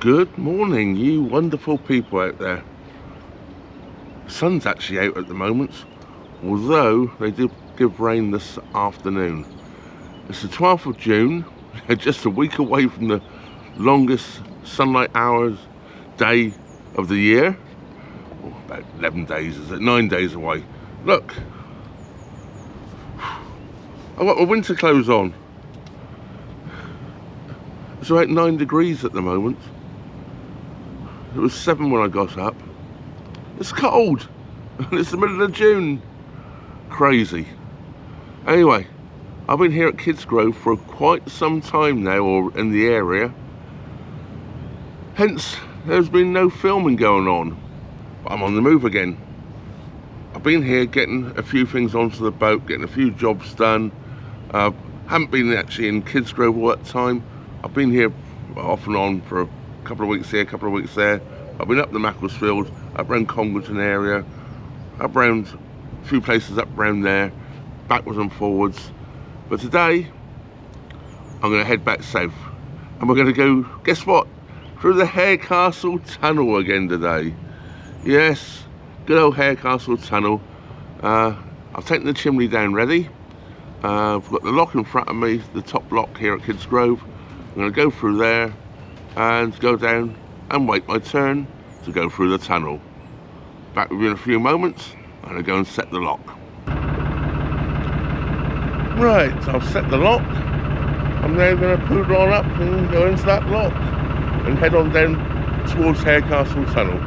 Good morning, you wonderful people out there. The sun's actually out at the moment, although they did give rain this afternoon. It's the 12th of June, just a week away from the longest sunlight hours day of the year. Oh, about 11 days, is it? 9 days away. Look, I've got my winter clothes on. It's about 9 degrees at the moment. It was 7 when I got up. It's cold. It's the middle of June. Crazy. Anyway, I've been here at Kidsgrove for quite some time now, or in the area. Hence, there's been no filming going on. But I'm on the move again. I've been here getting a few things onto the boat, getting a few jobs done. Haven't been actually in Kidsgrove all that time. I've been here off and on for a couple of weeks here, a couple of weeks there. I've been up the Macclesfield, up around Congleton area, up around a few places up around there, backwards and forwards. But today, I'm going to head back south. And we're going to go, guess what? Through the Harecastle Tunnel again today. Yes, good old Harecastle Tunnel. I've taken the chimney down ready. I've got the lock in front of me, the top lock here at Kidsgrove. I'm going to go through there and go down and wait my turn to go through the tunnel. Back with you in a few moments. I'm going to go and set the lock. Right, I've set the lock. I'm now going to poodle on up and go into that lock and head on down towards Harecastle Tunnel.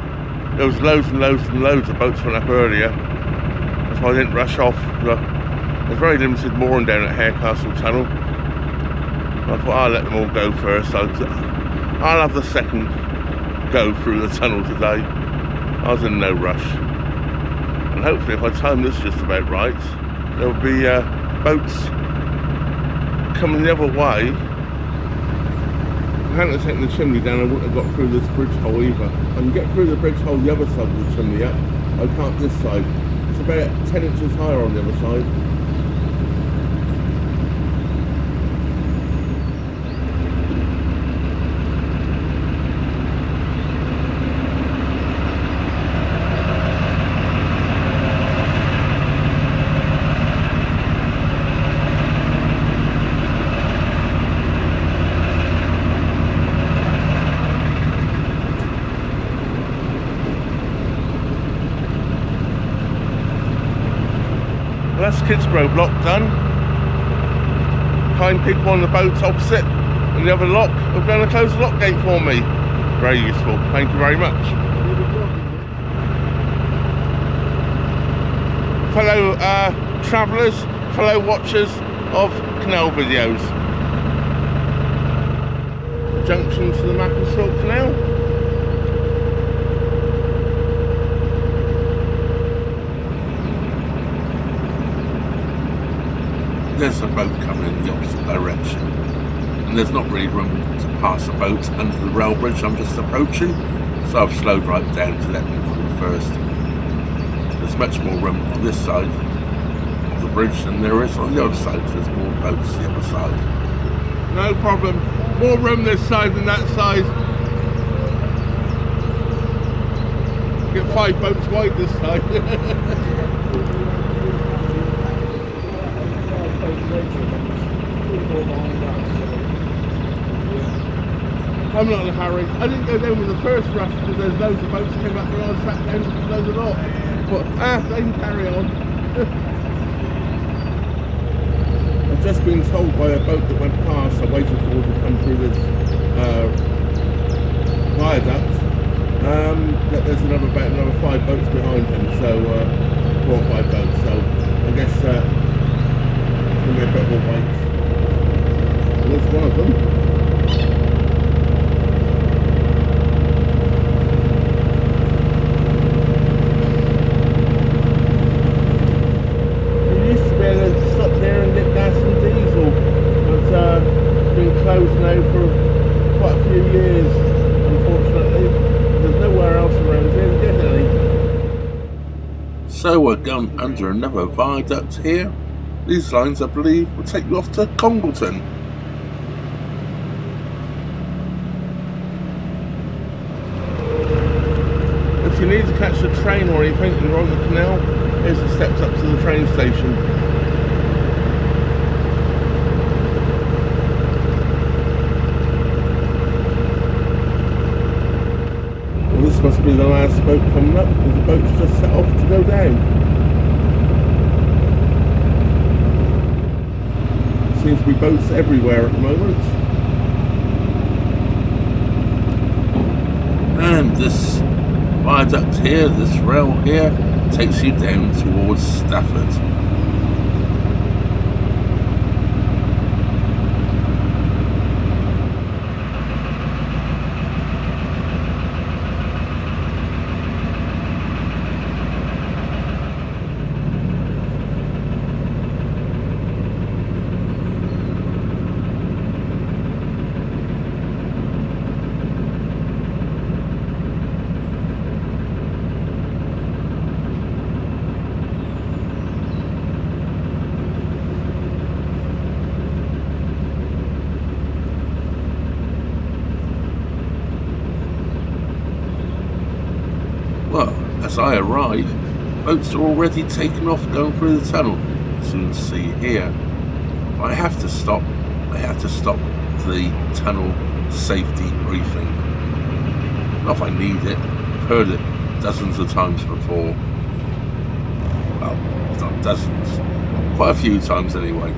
There was loads and loads and loads of boats went up earlier. That's why I didn't rush off. There's very limited mooring down at Harecastle Tunnel. I thought I'll let them all go first. I'll have the second go through the tunnel today. I was in no rush. And hopefully if I time this just about right, there'll be boats coming the other way. If I hadn't taken the chimney down, I wouldn't have got through this bridge hole either. I can get through the bridge hole the other side of the chimney up. I can't this side. It's about 10 inches higher on the other side. That's Kidsgrove lock done. Kind people on the boat opposite and the other lock are going to close the lock gate for me. Very useful, thank you very much. Fellow travellers, fellow watchers of canal videos. Junction to the Macclesfield Canal. There's a boat coming in the opposite direction, and there's not really room to pass the boat under the rail bridge I'm just approaching, so I've slowed right down to let them through first. There's much more room on this side of the bridge than there is on the other side. There's more boats the other side. No problem. More room this side than that side. Get 5 boats wide this side. I'm not in a hurry. I didn't go down with the first rush because there's loads of boats came up and I sat down with loads of lot. But they can carry on. I've just been told by a boat that went past, I'm waiting for it to come through this viaduct, that there's another 5 boats behind him, so 4 or 5 boats, so I guess it's going to be a bit more wait. And there's one of them. Closed now for quite a few years, unfortunately. There's nowhere else around here to get any. So we're going under another viaduct here. These lines, I believe, will take you off to Congleton. you need to catch the train or anything and you're on the canal, here's the steps up to the train station. Well, this must be the last boat coming up because the boat's just set off to go down. Seems to be boats everywhere at the moment. And this viaduct here, this rail here, takes you down towards Stafford. Well, as I arrive, boats are already taken off going through the tunnel, as you can see here. I have to stop. I have to stop for the tunnel safety briefing. Not if I need it. I've heard it dozens of times before. Well, not dozens. Quite a few times anyway.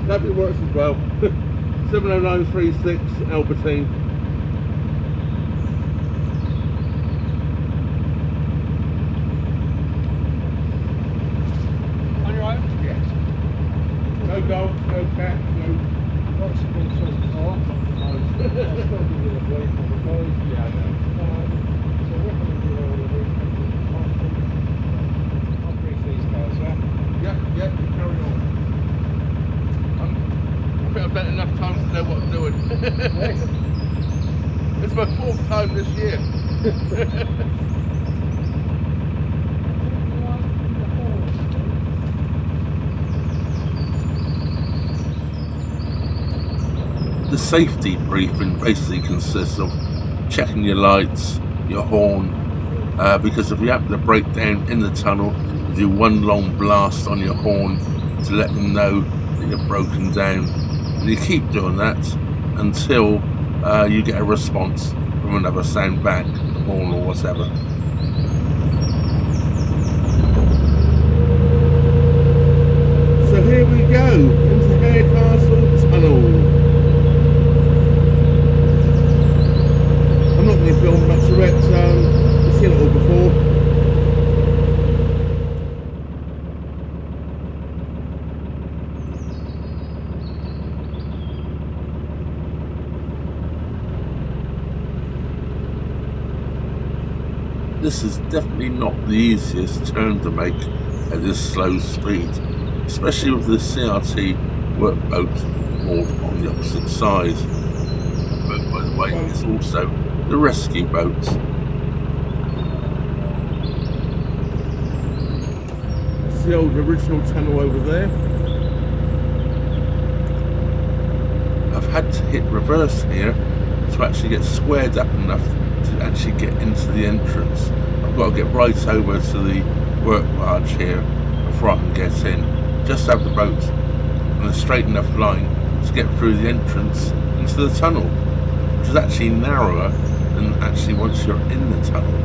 That bit works as well. 70936 Albertine. On your own? Yes. No dogs, no cats, no. Lots of been so far. I'll still give you a break for the boys. Yeah, I know. So we're going to do all the weekend. I'll brief these guys, yeah? Yeah, carry on. I think I've done enough time to know what I'm doing. It's my 4th time this year. The safety briefing basically consists of checking your lights, your horn, because if you happen to break down in the tunnel, you do one long blast on your horn to let them know that you're broken down. And you keep doing that until you get a response from another sound back, the horn or whatever. So here we go, into Harecastle Tunnel. I'm not going to film much of it, you've seen it all before. This is definitely not the easiest turn to make at this slow speed, especially with the CRT workboat moored on the opposite side. But by the way, it's also the rescue boat. It's the old original tunnel over there. I've had to hit reverse here to actually get squared up enough to actually get into the entrance. I've got to get right over to the work barge here before I can get in. Just have the boat on a straight enough line to get through the entrance into the tunnel, which is actually narrower than actually once you're in the tunnel.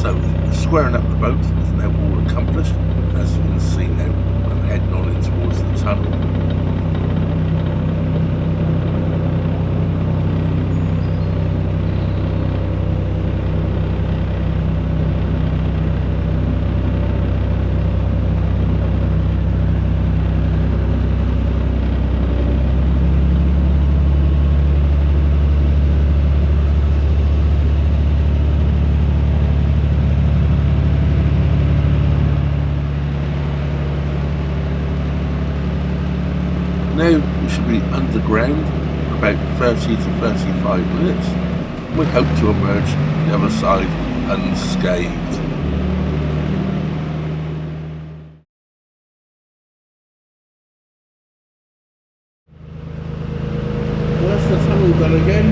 So squaring up the boat is now all accomplished. As you can see now, I'm heading on in towards the tunnel. Now we should be underground for about 30 to 35 minutes. We hope to emerge the other side unscathed. Well, that's the tunnel done again.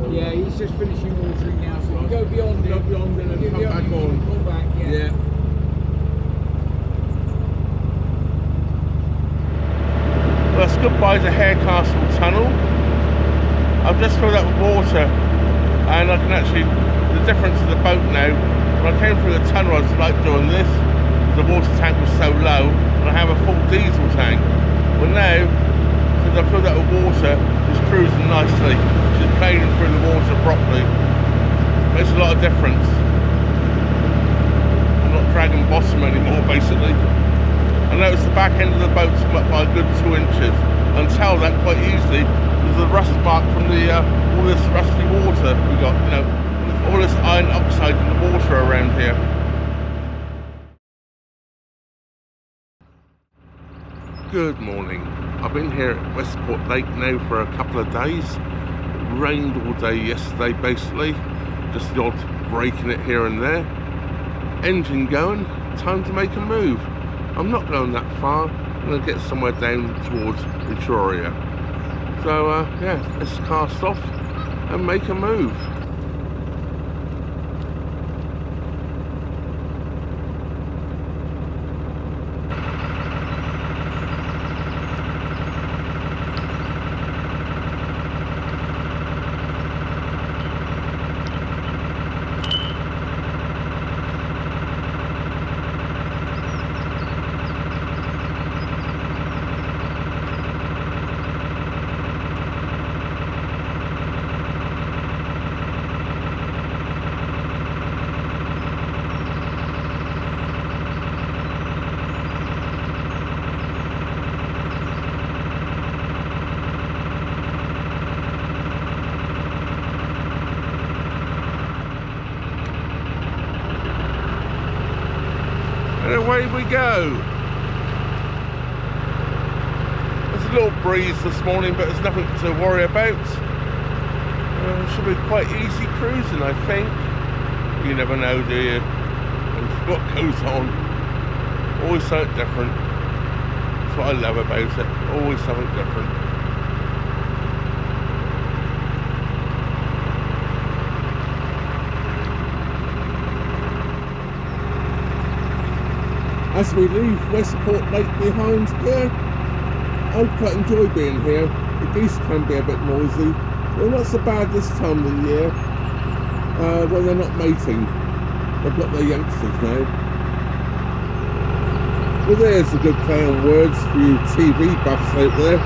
Yeah, he's just finishing watering now, so you go beyond it. Go beyond it and come back on. Come back, yeah. Well, that's goodbye to Harecastle Tunnel. I've just filled up with water, and I can actually, the difference of the boat now, when I came through the tunnel I was like doing this, the water tank was so low, and I have a full diesel tank. But now, since I've filled up with water, it's cruising nicely. Just playing through the water properly. Makes a lot of difference. I'm not dragging bottom anymore, basically. I noticed the back end of the boat's come up by a good 2 inches. I can tell that quite easily. There's a rust mark from the all this rusty water we got. You know, all this iron oxide in the water around here. Good morning. I've been here at Westport Lake now for a couple of days. It rained all day yesterday, basically. Just the odd break in it here and there. Engine going. Time to make a move. I'm not going that far. I'm going to get somewhere down towards Etruria. So yeah, let's cast off and make a move. And away we go. There's a little breeze this morning, but there's nothing to worry about. Should be quite easy cruising, I think. You never know, do you? What goes on. Always something different. That's what I love about it. Always something different. As we leave Westport Lake behind here, I quite enjoy being here. The geese can be a bit noisy. They're not so bad this time of the year when they're not mating. They've got their youngsters now. Well, there's a good play on words for you TV buffs out there.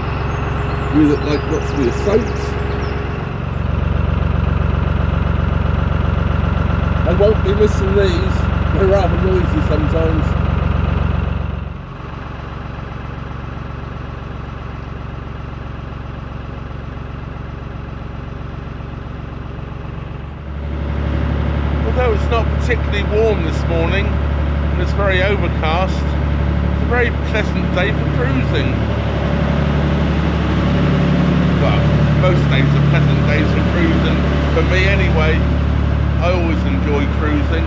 You that like watching your soaps. I won't be missing these. They're rather noisy sometimes. Although it's not particularly warm this morning and it's very overcast, it's a very pleasant day for cruising. Well, most days are pleasant days for cruising. For me anyway, I always enjoy cruising.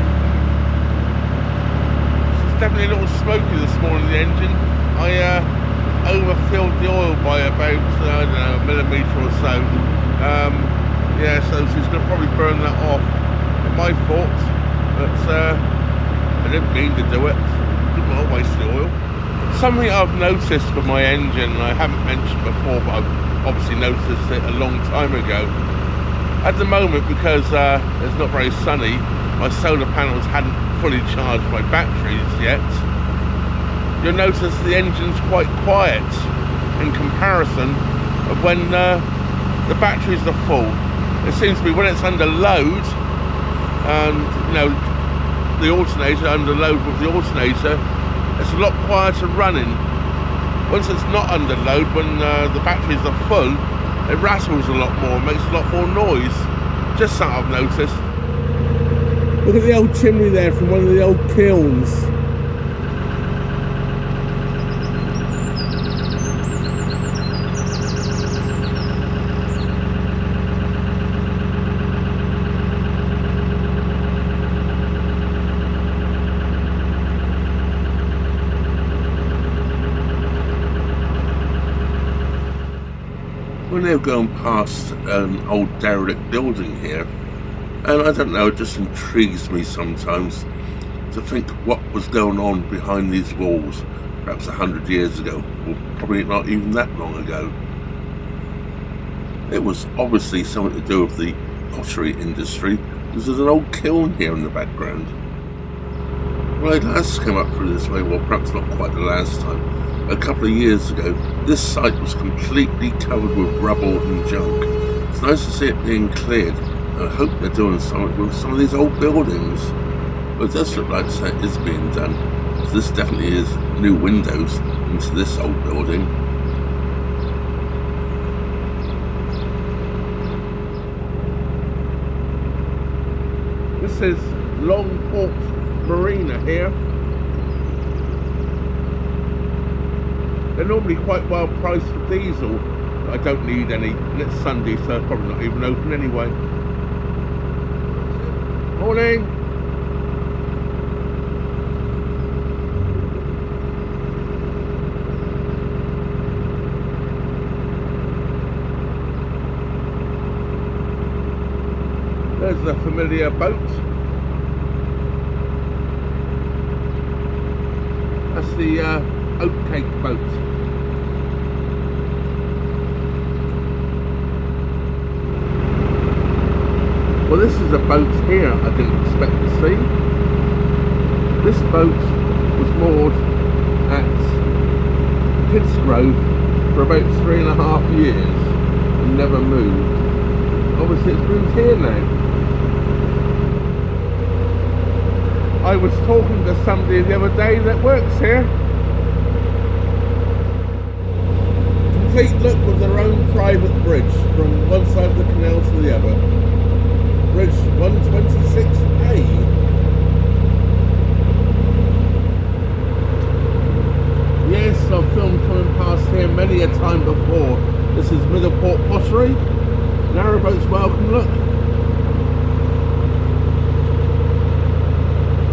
It's definitely a little smoky this morning, the engine. I overfilled the oil by about, I don't know, a millimetre or so. Yeah, so she's going to probably burn that off. Not my fault, but I didn't mean to do it. Didn't want to waste the oil. Something I've noticed for my engine, and I haven't mentioned before, but I've obviously noticed it a long time ago. At the moment, because it's not very sunny, my solar panels hadn't fully charged my batteries yet. You'll notice the engine's quite quiet in comparison of when the batteries are full. It seems to be when it's under load, and you know, the alternator, under load with the alternator, it's a lot quieter running. Once it's not under load, when the batteries are full, it rattles a lot more, makes a lot more noise. Just something I've noticed. Look at the old chimney there from one of the old kilns. We're now going past an old derelict building here, and I don't know, it just intrigues me sometimes to think what was going on behind these walls perhaps 100 years ago, or probably not even that long ago. It was obviously something to do with the pottery industry, because there's an old kiln here in the background. When I last came up through this way, well, perhaps not quite the last time, a couple of years ago, this site was completely covered with rubble and junk. It's nice to see it being cleared. I hope they're doing something with some of these old buildings. But it does look like it is being done. So this definitely is new windows into this old building. This is Longport Marina here. They're normally quite well priced for diesel, but I don't need any, and it's Sunday, so they're probably not even open anyway. Morning! There's a familiar boat. That's the oatcake boat. Well, this is a boat here I didn't expect to see. This boat was moored at Kidsgrove for about 3.5 years and never moved. Obviously it's moved here now. I was talking to somebody the other day that works here. Complete look with their own private bridge from one side of the canal to the other. Bridge 126A. Yes, I've filmed coming past here many a time before. This is Middleport Pottery. Narrowboat's welcome look.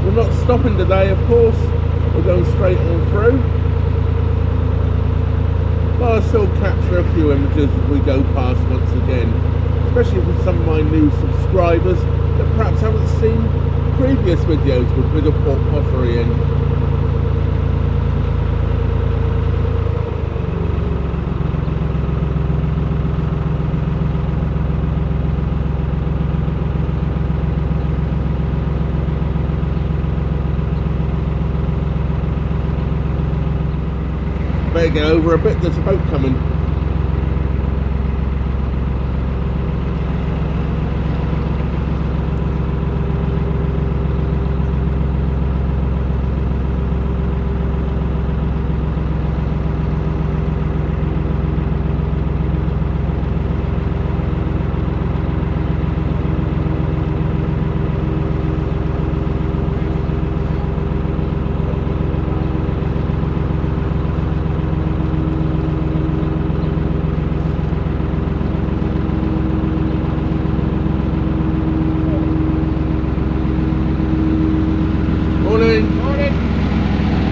We're not stopping today, of course. We're going straight on through. But I'll still capture a few images as we go past once again, especially with some of my new subscribers that perhaps haven't seen previous videos with Middleport Pottery in. Better get over a bit, there's a boat coming.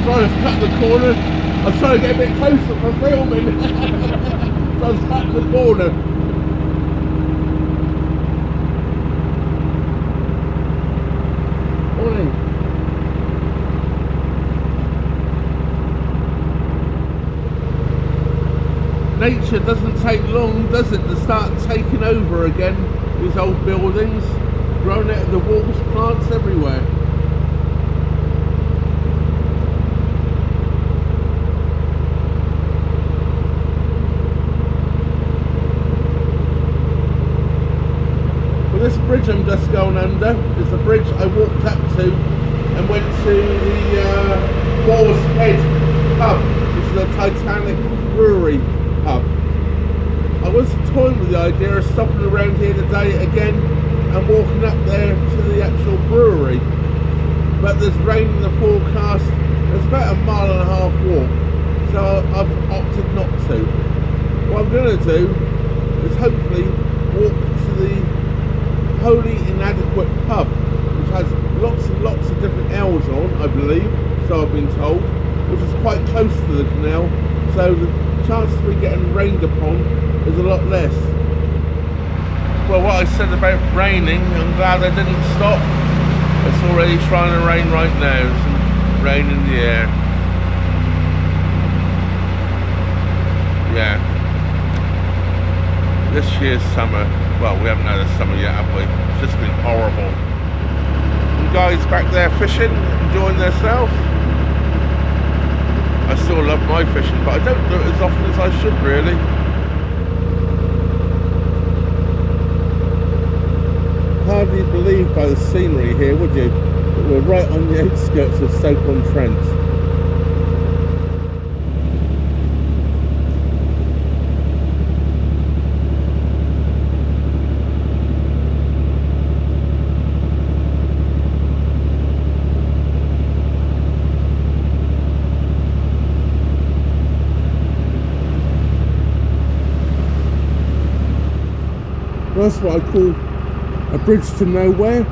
Trying to cut the corner. I was trying to get a bit closer for filming. So I was cutting the corner. Morning. Nature doesn't take long, does it, to start taking over again, these old buildings, growing out of the walls, plants everywhere. Well, this bridge I'm just going under is the bridge I walked up to and went to the Boar's Head pub, which is a Titanic brewery pub. I was toying with the idea of stopping around here today again and walking up there to the actual brewery, but there's rain in the forecast. It's about a 1.5 mile walk, so I've opted not to. What I'm going to do is hopefully walk to the Wholly Inadequate pub, which has lots and lots of different L's on, I believe, so I've been told, which is quite close to the canal, so the chance of me getting rained upon is a lot less. Well, what I said about raining, I'm glad I didn't stop. It's already trying to rain right now. Some rain in the air. Yeah. This year's summer, well, we haven't had a summer yet, have we? It's just been horrible. Some guys back there fishing, enjoying themselves. I still love my fishing, but I don't do it as often as I should, really. Hardly believe by the scenery here, would you? That we're right on the outskirts of Stoke-on-Trent. That's what I call a bridge to nowhere.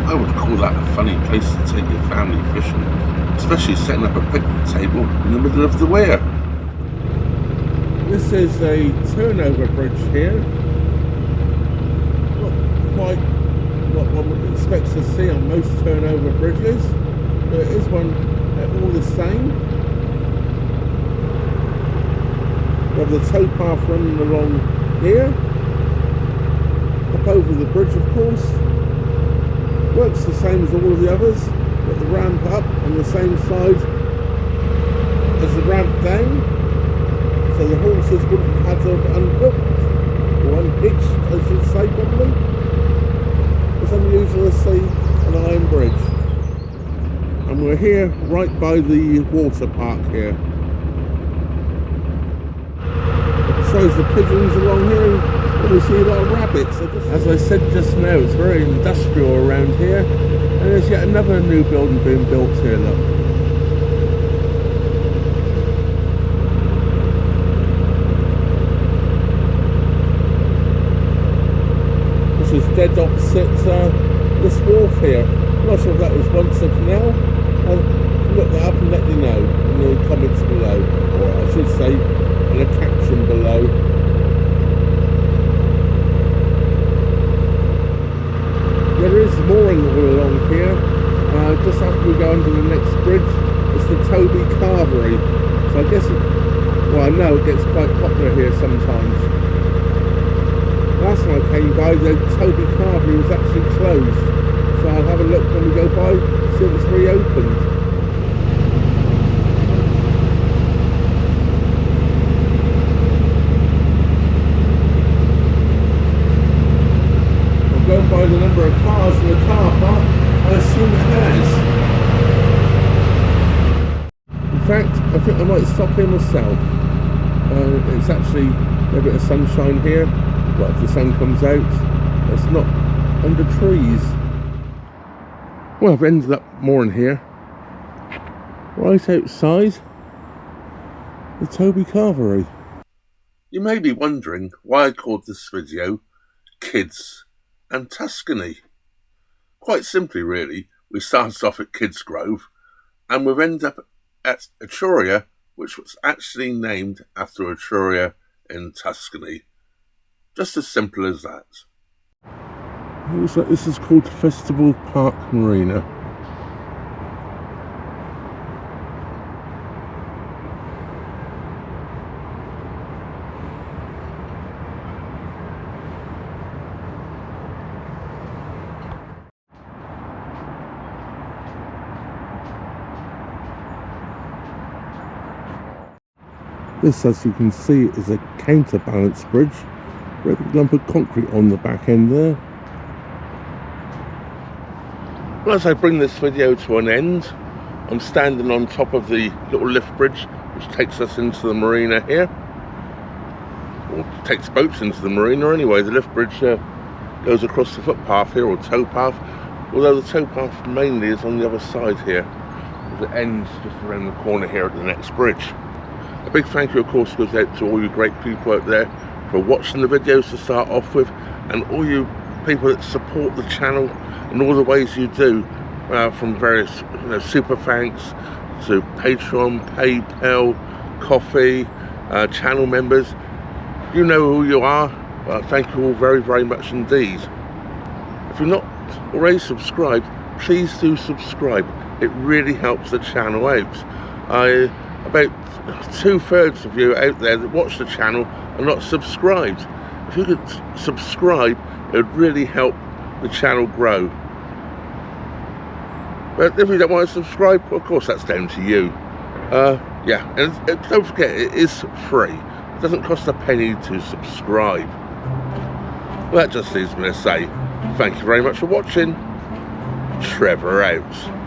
I would call that a funny place to take your family fishing, especially setting up a picnic table in the middle of the weir. This is a turnover bridge here. Not quite what one would expect to see on most turnover bridges, but it is one all the same. We have the towpath running along here, up over the bridge of course. Works the same as all of the others, got the ramp up on the same side as the ramp down, so the horses wouldn't have had to have unhooked, or unhitched I should say probably. It's unusual to see an iron bridge. And we're here right by the water park here. Besides the pigeons along here, we see a lot of rabbits. As I said just now, it's very industrial around here, and there's yet another new building being built here, look. This is dead opposite this wharf here. I'm not sure if that was once a canal. I'll look that up and let you know in the comments below, or I should say in a caption below. There is mooring all along here. Just after we go under the next bridge, it's the Toby Carvery. So I guess, well, I know it gets quite popular here sometimes. Last time I came by, the Toby Carvery was actually closed. So I'll have a look when we go by, see if it's reopened. Going by the number of cars in the car park, I assume it has. In fact, I think I might stop here myself. It's actually a bit of sunshine here, but if the sun comes out, it's not under trees. Well, I've ended up mooring here, right outside the Toby Carvery. You may be wondering why I called this video Kids and Tuscany. Quite simply really, we started off at Kidsgrove And we've ended up at Etruria, which was actually named after Etruria in Tuscany. Just as simple as that. Looks like this is called Festival Park Marina. This, as you can see, is a counterbalance bridge. Great big lump of concrete on the back end there. Well, as I bring this video to an end, I'm standing on top of the little lift bridge which takes us into the marina here. Or takes boats into the marina anyway. The lift bridge goes across the footpath here, or towpath. Although the towpath mainly is on the other side here. It ends just around the corner here at the next bridge. A big thank you, of course, goes out to all you great people out there for watching the videos to start off with, and all you people that support the channel in all the ways you do, from various super thanks to Patreon, PayPal, Coffee, channel members. You know who you are. Thank you all very, very much indeed. If you're not already subscribed, please do subscribe. It really helps the channel out. About 2/3 of you out there that watch the channel are not subscribed. If you could subscribe, it would really help the channel grow. But if you don't want to subscribe, well, of course that's down to you. Yeah, and don't forget, it is free. It doesn't cost a penny to subscribe. Well, that just leaves me to say thank you very much for watching. Trevor out.